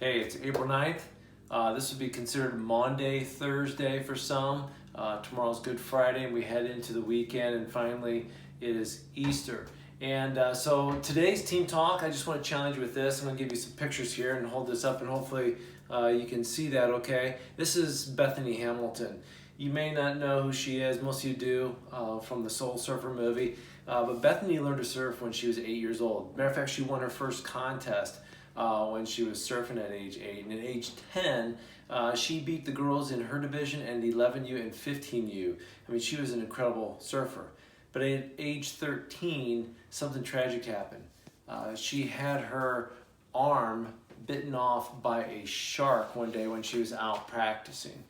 Hey, it's April 9th. This would be considered Maundy, Thursday for some. Tomorrow's Good Friday, and we head into the weekend, and finally it is Easter. And so today's team talk, I just want to challenge you with this. I'm going to give you some pictures here and hold this up, and hopefully you can see that okay. This is Bethany Hamilton. You may not know who she is, most of you do, from the Soul Surfer movie. But Bethany learned to surf when she was 8 years old. Matter of fact, she won her first contest when she was surfing at age 8. And at age 10, she beat the girls in her division and 11U and 15U. I mean, she was an incredible surfer. But at age 13, something tragic happened. She had her arm bitten off by a shark one day when she was out practicing.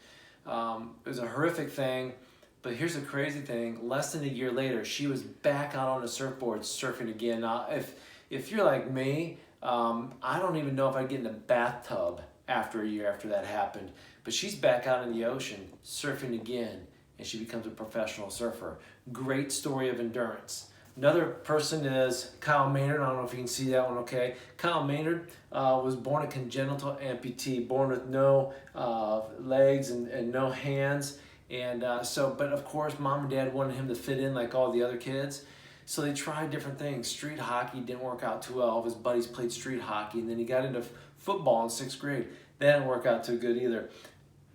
It was a horrific thing, but here's the crazy thing. Less than a year later, she was back out on a surfboard surfing again. Now, if you're like me, I don't even know if I'd get in a bathtub after a year after that happened. But she's back out in the ocean surfing again, and she becomes a professional surfer. Great story of endurance. Another person is Kyle Maynard. I don't know if you can see that one okay. Kyle Maynard was born a congenital amputee, born with no legs and no hands. And but of course, mom and dad wanted him to fit in like all the other kids. So they tried different things. Street hockey didn't work out too well. All of his buddies played street hockey, and then he got into football in 6th grade. That didn't work out too good either.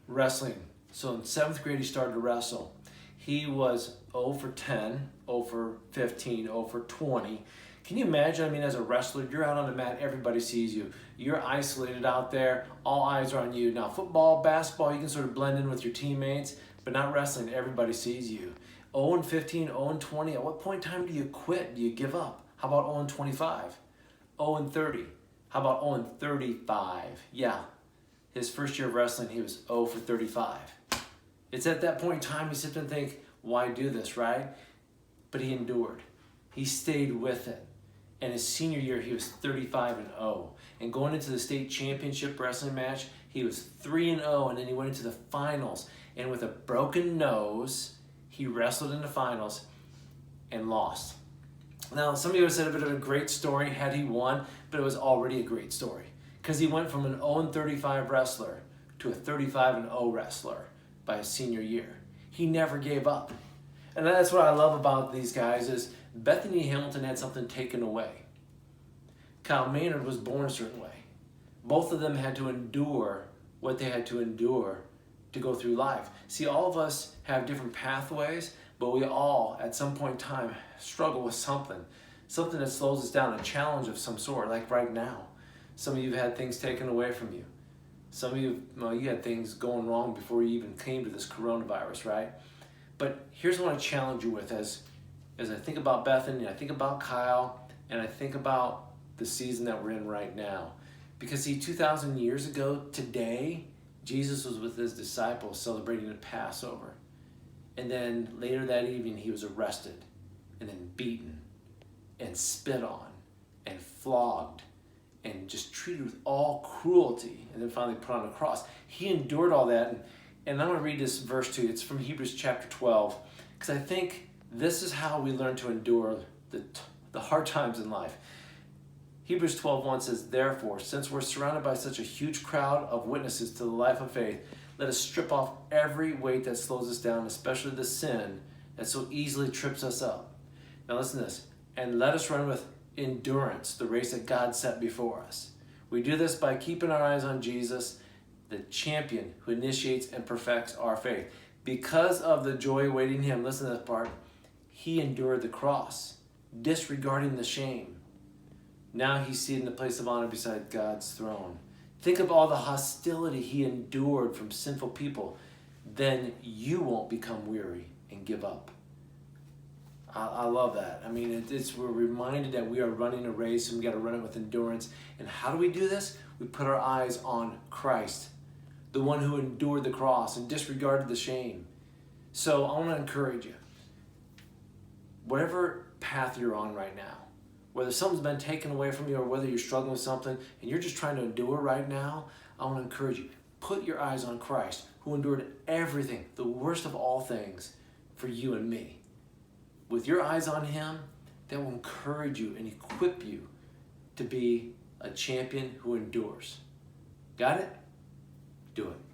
Wrestling. So in 7th grade, he started to wrestle. He was 0 for 10, 0 for 15, 0 for 20. Can you imagine? I mean, as a wrestler, you're out on the mat, everybody sees you. You're isolated out there, all eyes are on you. Now, football, basketball, you can sort of blend in with your teammates, but not wrestling, everybody sees you. 0 and 15, 0 and 20. At what point in time do you quit? Do you give up? How about 0 and 25? 0 and 30. How about 0 and 35? Yeah. His first year of wrestling, he was 0 for 35. It's at that point in time you sit there and think, why do this, right? But he endured. He stayed with it. And his senior year, he was 35 and 0. And going into the state championship wrestling match, he was 3 and 0, and then he went into the finals. And with a broken nose, he wrestled in the finals and lost. Now, some of you have said a bit of a great story had he won, but it was already a great story because he went from an 0 and 35 wrestler to a 35 and 0 wrestler by his senior year. He never gave up. And that's what I love about these guys is Bethany Hamilton had something taken away. Kyle Maynard was born a certain way. Both of them had to endure what they had to endure to go through life. See, all of us have different pathways, but we all, at some point in time, struggle with something that slows us down, a challenge of some sort, like right now. Some of you have had things taken away from you. Some of you, you had things going wrong before you even came to this coronavirus, right? But here's what I want to challenge you with as I think about Bethany, I think about Kyle, and I think about the season that we're in right now. Because see, 2,000 years ago today, Jesus was with his disciples celebrating the Passover. And then later that evening, he was arrested and then beaten and spit on and flogged and just treated with all cruelty and then finally put on a cross. He endured all that. And I'm going to read this verse to you. It's from Hebrews chapter 12. Because I think this is how we learn to endure the hard times in life. Hebrews 12:1 says, "Therefore, since we're surrounded by such a huge crowd of witnesses to the life of faith, let us strip off every weight that slows us down, especially the sin that so easily trips us up." Now listen to this. "And let us run with endurance the race that God set before us. We do this by keeping our eyes on Jesus, the champion who initiates and perfects our faith. Because of the joy awaiting him," listen to this part, "he endured the cross, disregarding the shame. Now he's seated in the place of honor beside God's throne." Think of all the hostility he endured from sinful people. Then you won't become weary and give up. I love that. I mean, we're reminded that we are running a race and we got to run it with endurance. And how do we do this? We put our eyes on Christ, the one who endured the cross and disregarded the shame. So I want to encourage you. Whatever path you're on right now, whether something's been taken away from you or whether you're struggling with something and you're just trying to endure right now, I want to encourage you. Put your eyes on Christ, who endured everything, the worst of all things, for you and me. With your eyes on him, that will encourage you and equip you to be a champion who endures. Got it? Do it.